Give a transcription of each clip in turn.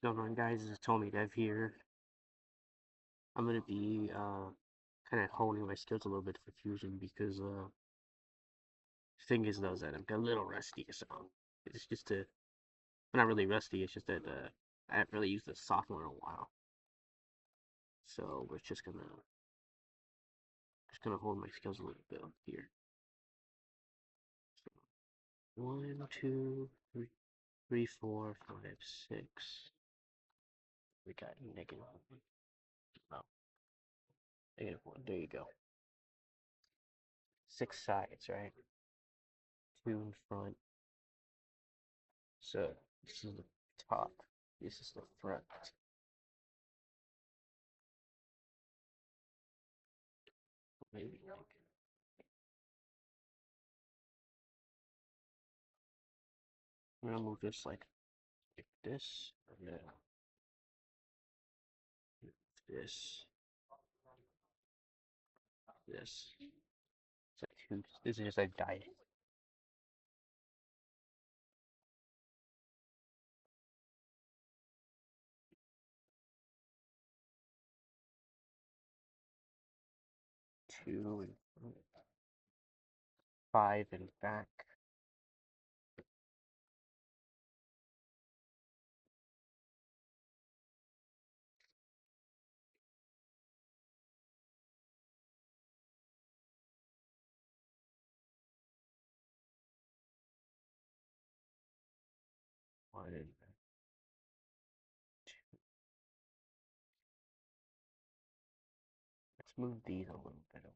What's going on, guys? This is Tomey Dev here. I'm gonna be kind of honing my skills a little bit for fusion because the thing is though is that I'm a little rusty, so it's just a not really rusty. It's just that I haven't really used the software in a while, so we're just gonna hone my skills a little bit here. So, 1, 2, 3, 4, 5, 6. We got negative. Oh, -1. There you go. 6 sides, right? 2 in front. So this is the top. This is the front. Maybe like I'm gonna move this like this. I'm gonna move this. This. It's like two. This is just like die. Two and 5 and back. One and back. Let's move these a little bit over.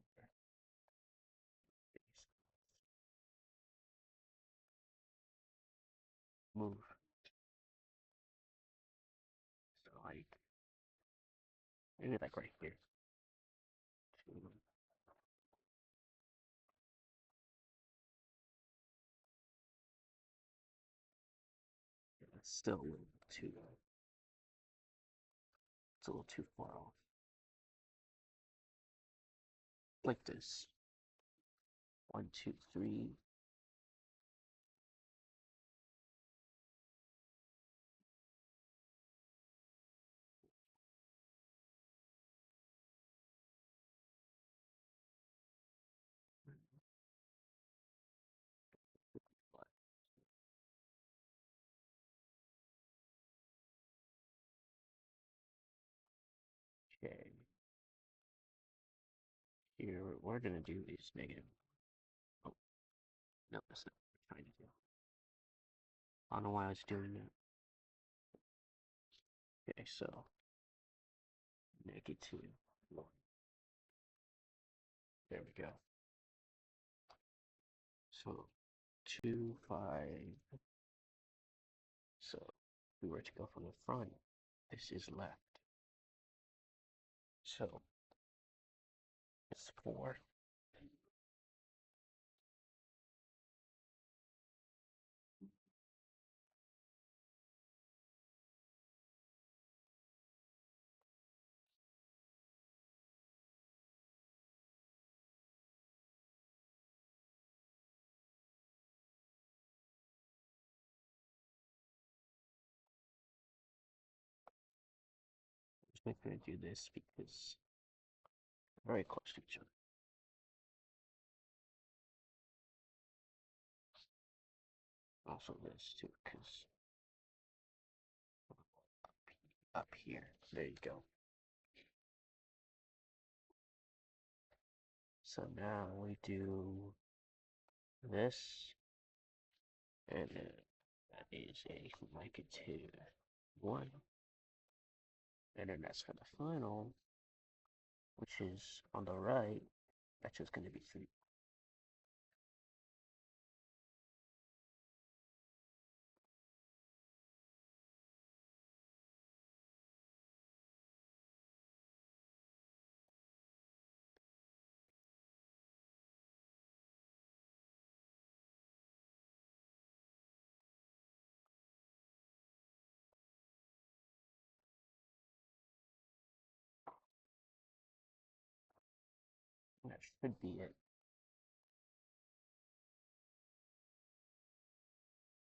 Move. So like maybe like right here. Two. It's still a little too. It's a little too far off. Like this. 1, 2, 3. Okay. Here, what we're gonna do is negative. Oh, no, that's not what we're trying to do. I don't know why I was doing that. Okay, so -1. There we go. So 2, 5. So if we were to go from the front, this is left. So it's 4. I'm just going to do this because we're very close to each other. Also this too, because up here. There you go. So now we do this, and that is a -1, and then that's for the final, which is on the right. That's just going to be 3. That should be it.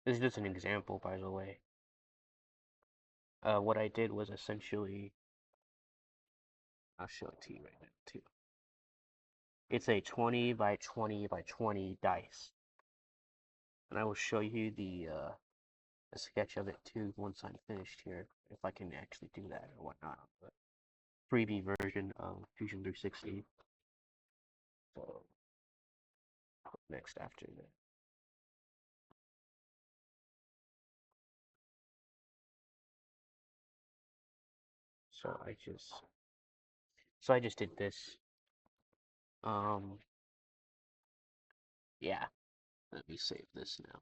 This is just an example, by the way. what I did was essentially, I'll show it to you right now too. It's a 20 by 20 by 20 dice, and I will show you a sketch of it too once I'm finished here, if I can actually do that or whatnot. But freebie version of Fusion 360. So next after that. So I just did this. Um, yeah. Let me save this now.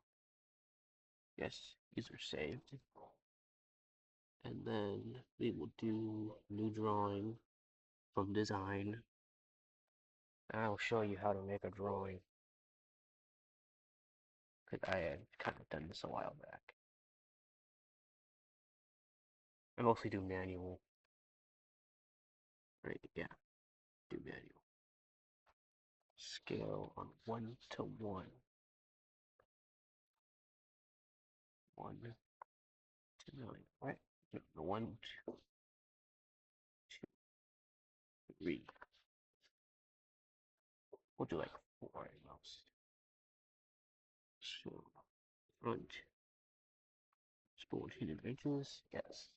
Yes, these are saved. And then we will do new drawing from design. And I'll show you how to make a drawing. Because I had kind of done this a while back. I mostly do manual. Right, yeah, do manual. Scale on 1 to 1. 1 to 9, right? No, 1, 2, 3. We'll do like 4 at most. So, front, spool hidden edges, yes.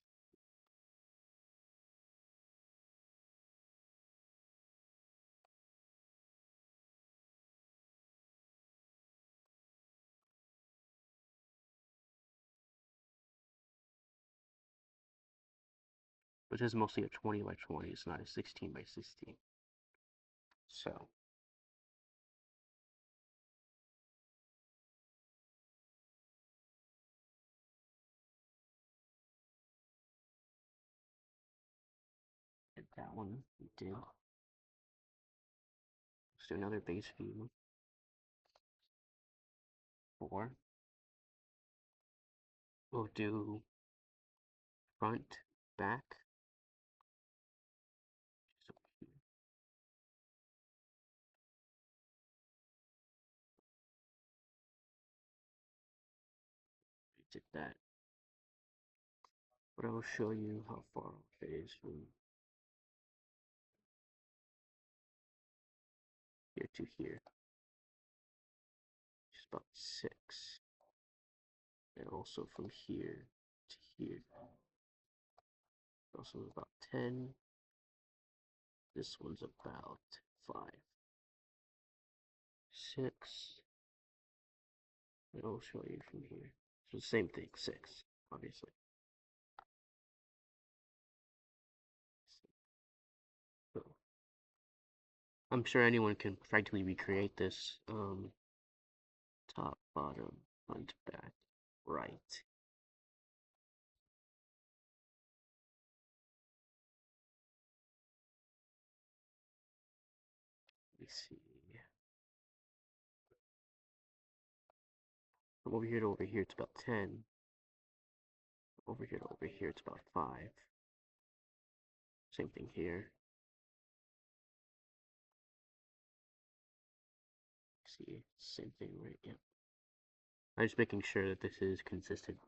But this is mostly a 20 by 20, it's not a 16 by 16. So, and that one we did. Let's do another base view. 4. We'll do front, back. So we did that. But I will show you how far off it is from here to here. Just about 6. And also from here to here. Also about 10. This one's about 5. 6. And I'll show you from here. So same thing, 6, obviously. So I'm sure anyone can practically recreate this. Top, bottom, front, back, right. Let me see. From over here to over here, it's about 10. Over here to over here, it's about 5. Same thing here. See, same thing right, yep. I'm just making sure that this is consistent.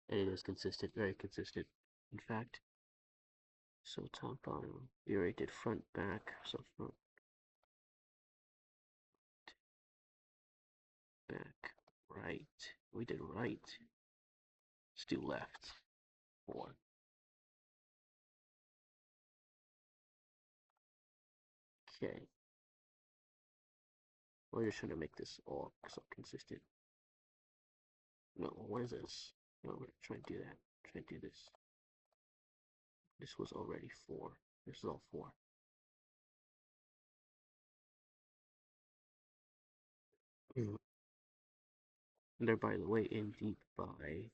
And it is consistent, very consistent, in fact. So top, bottom, we already did front, back, so front, back, right. We did right. Let's do left. 4. Okay. We're just trying to make this all so consistent. No, what is this? No, we're trying to do that. Try to do this. This was already 4. This is all 4. And they're, by the way, in deep by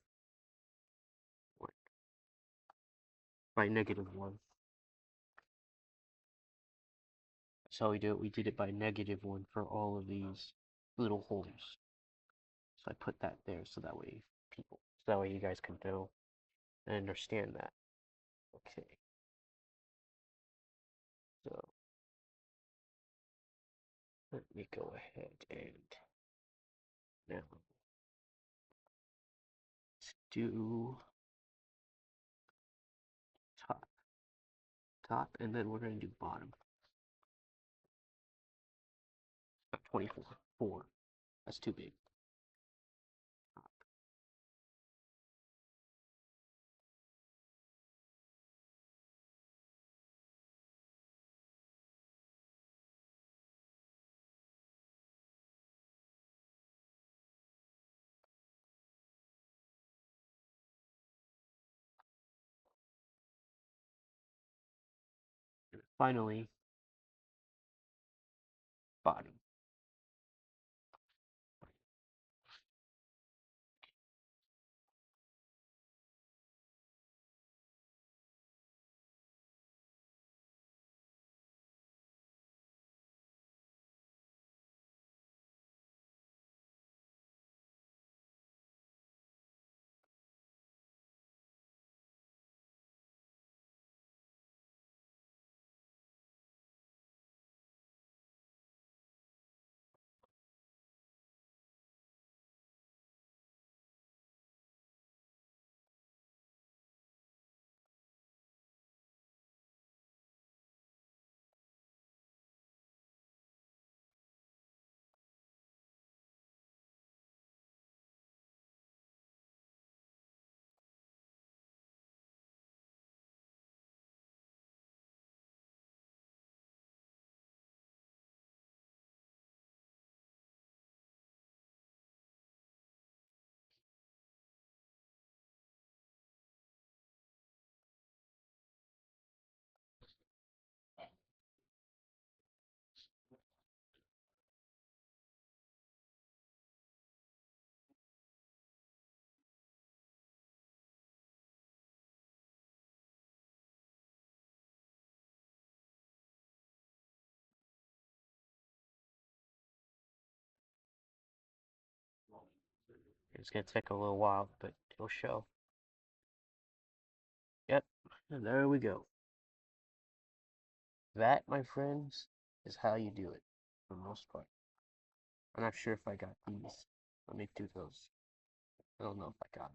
what? By -1. That's how we do it. We did it by -1 for all of these little holes. So I put that there so that way you guys can know and understand that. Okay. So let me go ahead and now let's do top, and then we're going to do bottom. 24. 4. That's too big. And finally, bottom. It's going to take a little while, but it'll show. Yep, and there we go. That, my friends, is how you do it, for the most part. I'm not sure if I got these. Let me do those. I don't know if I got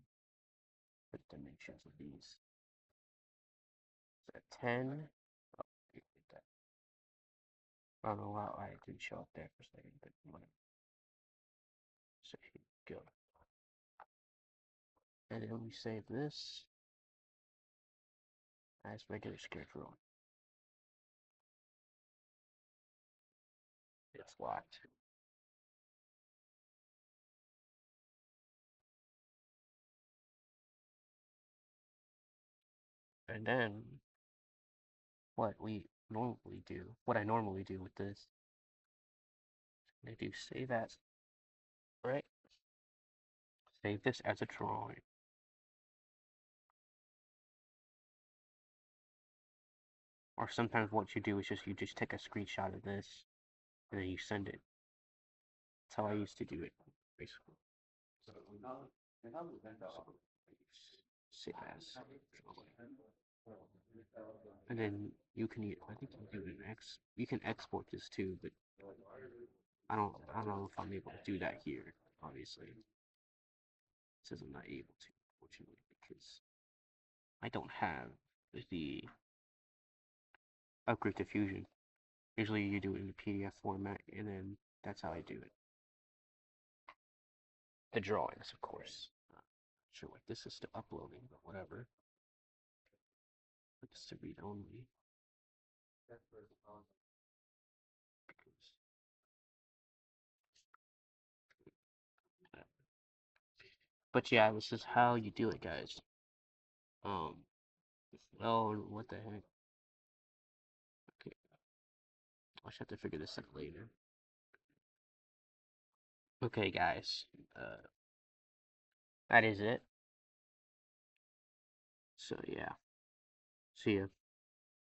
the dimensions of these. Is that 10? Oh, I don't know why it didn't show up there for a second, but whatever. So here we go. And then we save this as regular schedule. It's locked. And then what I normally do with this, I do save as, right? Save this as a drawing. Or sometimes what you do is you just take a screenshot of this and then you send it. That's how I used to do it, basically. So, save as drawing. And then you can, I think you can export this too, but I don't know if I'm able to do that here, obviously. It says I'm not able to, unfortunately, because I don't have the upgrade to Fusion. Usually you do it in the PDF format, and then that's how I do it. The drawings, of course. Not sure what this is still uploading, but whatever. It's to read only. But yeah, this is how you do it, guys. Oh, what the heck? Okay, I should have to figure this out later. Okay, guys. That is it. So yeah. See ya.